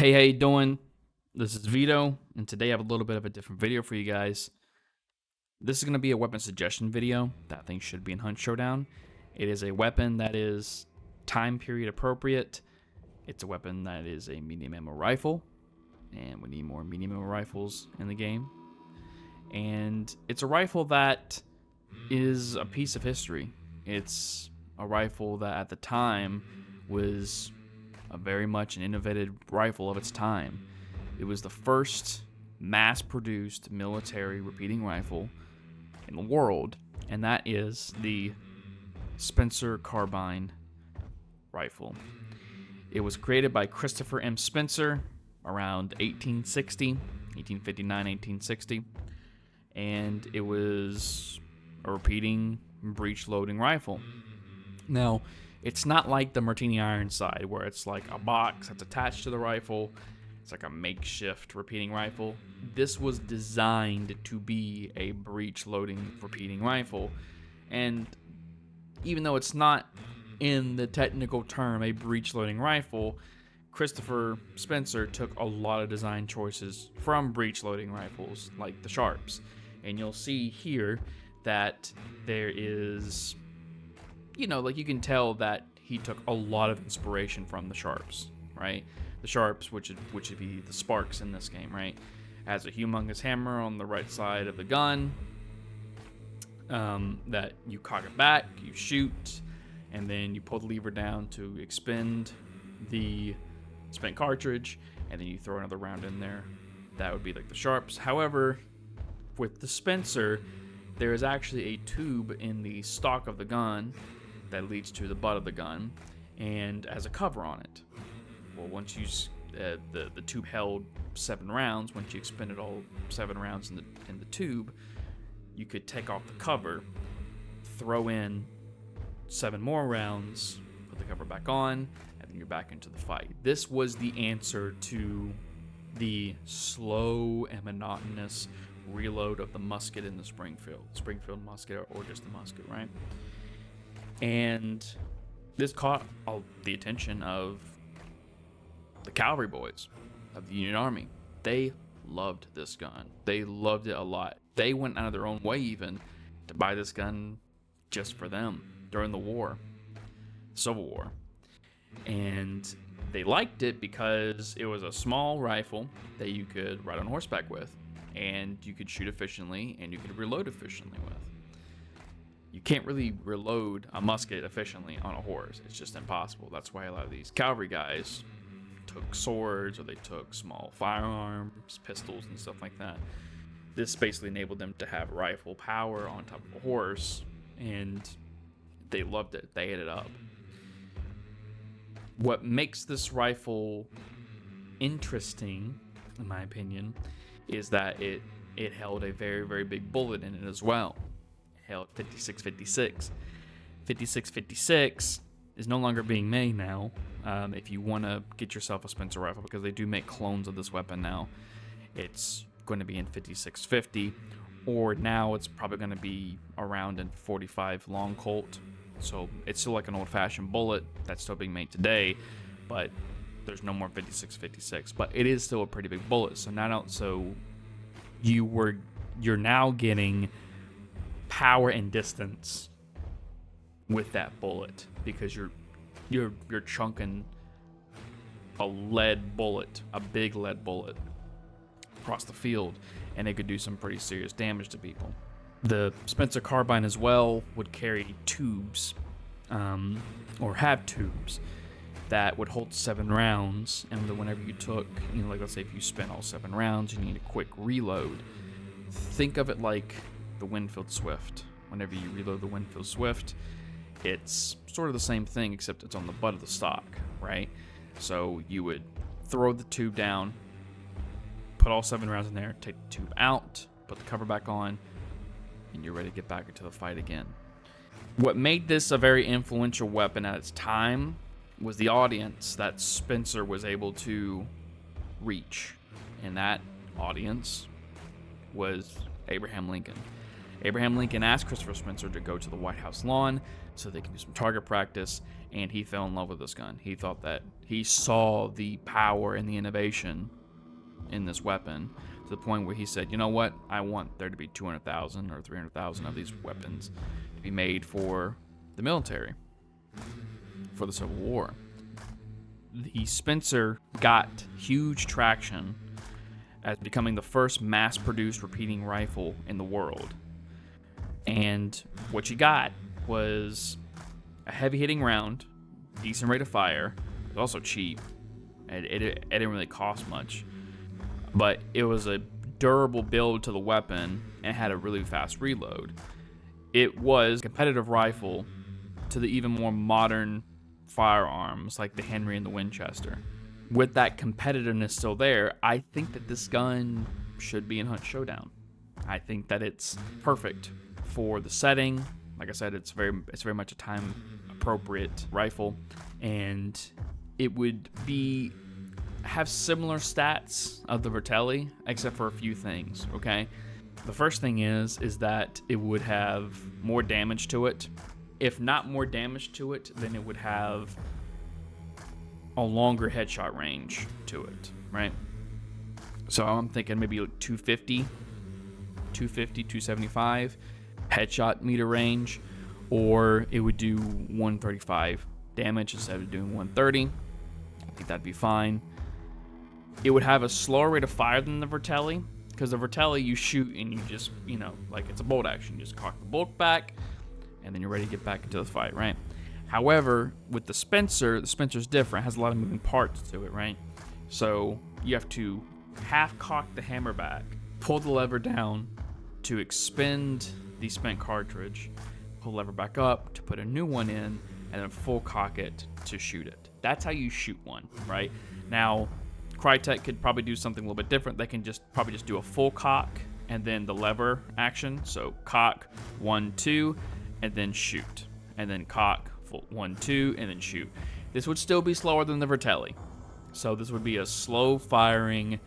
Hey, how you doing? This is Vito, and today I have a little bit of a different video for you guys. This is going to be a weapon suggestion video that I think should be in Hunt Showdown. It is a weapon that is time period appropriate. It's a weapon that is a medium ammo rifle, and we need more medium ammo rifles in the game. And it's a rifle that is a piece of history. It's a rifle that at the time was very much an innovative rifle of its time. It was the first mass-produced military repeating rifle in the world, and that is the Spencer Carbine rifle. It was created by Christopher M. Spencer around 1859, 1860, and it was a repeating breech-loading rifle. Now, it's not like the Martini Ironside, where it's like a box that's attached to the rifle. It's like a makeshift repeating rifle. This was designed to be a breech-loading repeating rifle. And even though it's not in the technical term a breech-loading rifle, Christopher Spencer took a lot of design choices from breech-loading rifles, like the Sharps. And you'll see here that there is, like you can tell that he took a lot of inspiration from the Sharps, right? The Sharps, which would be the Sparks in this game, right? Has a humongous hammer on the right side of the gun that you cock it back, you shoot, and then you pull the lever down to expend the spent cartridge, and then you throw another round in there. That would be like the Sharps. However, with the Spencer, there is actually a tube in the stock of the gun that leads to the butt of the gun, and has a cover on it. Well, once you the tube held 7 rounds. Once you expended all 7 rounds in the tube, you could take off the cover, throw in 7 more rounds, put the cover back on, and then you're back into the fight. This was the answer to the slow and monotonous reload of the musket in the Springfield musket, or just the musket, right? And this caught the attention of the cavalry boys of the Union Army. They loved this gun. They loved it a lot. They went out of their own way even to buy this gun just for them during the war, Civil War. And they liked it because it was a small rifle that you could ride on horseback with, and you could shoot efficiently, and you could reload efficiently with. You can't really reload a musket efficiently on a horse. It's just impossible. That's why a lot of these cavalry guys took swords, or they took small firearms, pistols, and stuff like that. This basically enabled them to have rifle power on top of a horse, and they loved it. They ate it up. What makes this rifle interesting, in my opinion, is that it held a very, very big bullet in it as well. It held 56.56. 56.56 is no longer being made now. If you want to get yourself a Spencer rifle, because they do make clones of this weapon now, it's going to be in 56.50, or now it's probably going to be around in 45 long Colt. So it's still like an old-fashioned bullet that's still being made today, but there's no more 56.56. But it is still a pretty big bullet. So you're now getting power and distance with that bullet, because you're chunking a lead bullet, a big lead bullet, across the field, and it could do some pretty serious damage to people. The Spencer Carbine as well would carry tubes, or have tubes, that would hold 7 rounds, and whenever you took, like let's say if you spent all 7 rounds, you need a quick reload. Think of it like the Winfield Swift. Whenever you reload the Winfield Swift, it's sort of the same thing, except it's on the butt of the stock, right? So you would throw the tube down, put all 7 rounds in there, take the tube out, put the cover back on, and you're ready to get back into the fight again. What made this a very influential weapon at its time was the audience that Spencer was able to reach. And that audience was Abraham Lincoln. Abraham Lincoln asked Christopher Spencer to go to the White House lawn so they can do some target practice. And he fell in love with this gun. He thought that he saw the power and the innovation in this weapon to the point where he said, you know what, I want there to be 200,000 or 300,000 of these weapons to be made for the military, for the Civil War. The Spencer got huge traction as becoming the first mass-produced repeating rifle in the world. And what you got was a heavy-hitting round, decent rate of fire. It was also cheap. It didn't really cost much. But it was a durable build to the weapon and had a really fast reload. It was a competitive rifle to the even more modern firearms like the Henry and the Winchester. With that competitiveness still there, I think that this gun should be in Hunt Showdown. I think that it's perfect for the setting. Like I said, it's very much a time appropriate rifle, and it would have similar stats of the Vertelli, except for a few things. Okay, the first thing is that it would have more damage to it. If not more damage to it, then it would have a longer headshot range to it, right? So I'm thinking maybe 250, 275 headshot meter range, or it would do 135 damage instead of doing 130. I think that'd be fine. It would have a slower rate of fire than the Vertelli, because the Vertelli you shoot and you just, like it's a bolt action. You just cock the bolt back, and then you're ready to get back into the fight, right? However, with the Spencer's different. It has a lot of moving parts to it, right? So you have to half cock the hammer back, pull the lever down to expend the spent cartridge, pull the lever back up to put a new one in, and then full cock it to shoot it. That's how you shoot one, right? Now, Crytek could probably do something a little bit different. They can probably just do a full cock and then the lever action. So cock, 1, 2, and then shoot. And then cock, 1, 2, and then shoot. This would still be slower than the Vertelli. So this would be a slow firing,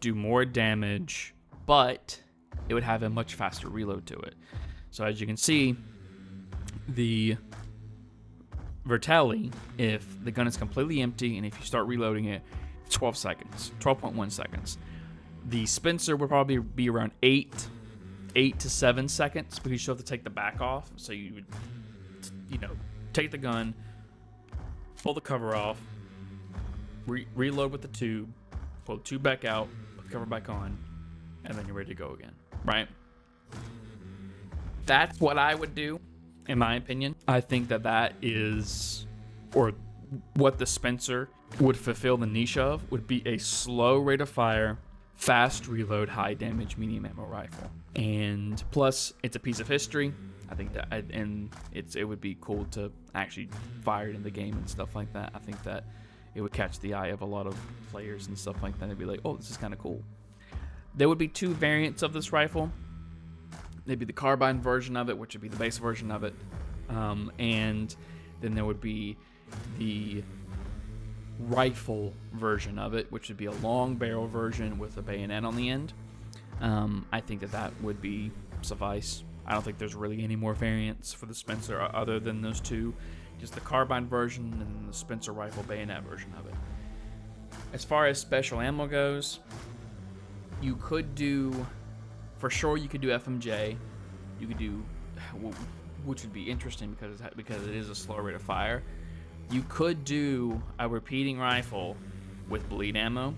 do more damage, but it would have a much faster reload to it. So as you can see, the Vertelli, if the gun is completely empty and if you start reloading it, 12 seconds, 12.1 seconds. The Spencer would probably be around 8 to 7 seconds, because you still have to take the back off. So you would, take the gun, pull the cover off, reload with the tube, pull the tube back out, put the cover back on, and then you're ready to go again, right? That's what I would do, in my opinion. I think that is, or what the Spencer would fulfill the niche of, would be a slow rate of fire, fast reload, high damage, medium ammo rifle. And plus, it's a piece of history. I think that, and it would be cool to actually fire it in the game and stuff like that. I think that it would catch the eye of a lot of players and stuff like that. They'd be like, oh, this is kind of cool. There would be 2 variants of this rifle. There'd be the Carbine version of it, which would be the base version of it. And then there would be the rifle version of it, which would be a long barrel version with a bayonet on the end. I think that would be suffice. I don't think there's really any more variants for the Spencer other than those 2. Just the Carbine version and the Spencer rifle bayonet version of it. As far as special ammo goes, you could do, for sure you could do FMJ. You could do, which would be interesting because it is a slower rate of fire. You could do a repeating rifle with bleed ammo.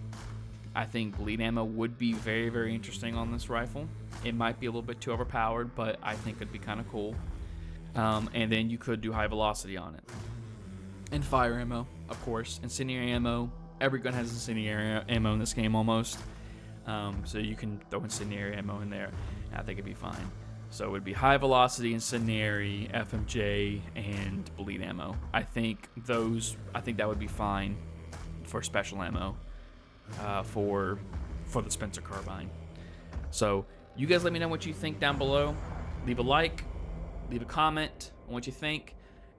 I think bleed ammo would be very, very interesting on this rifle. It might be a little bit too overpowered, but I think it'd be kind of cool. And then you could do high velocity on it. And fire ammo, of course. Incendiary ammo. Every gun has incendiary ammo in this game almost. So you can throw incendiary ammo in there. And I think it'd be fine. So it would be high velocity, incendiary, FMJ, and bleed ammo. I think that would be fine for special ammo for the Spencer Carbine. So you guys let me know what you think down below. Leave a like, leave a comment on what you think,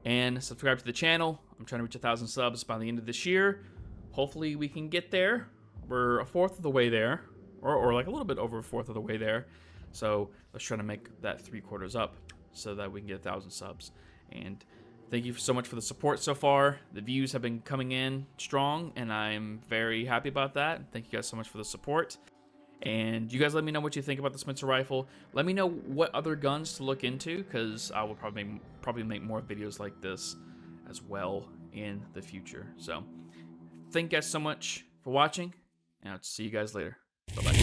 and subscribe to the channel. I'm trying to reach 1,000 subs by the end of this year. Hopefully we can get there. We're a fourth of the way there, or like a little bit over a fourth of the way there. So let's try to make that 3/4 up so that we can get 1,000 subs. And thank you so much for the support so far. The views have been coming in strong, and I'm very happy about that. Thank you guys so much for the support. And you guys let me know what you think about the Spencer rifle. Let me know what other guns to look into, because I will probably make more videos like this as well in the future. So thank you guys so much for watching, and I'll see you guys later. Bye-bye.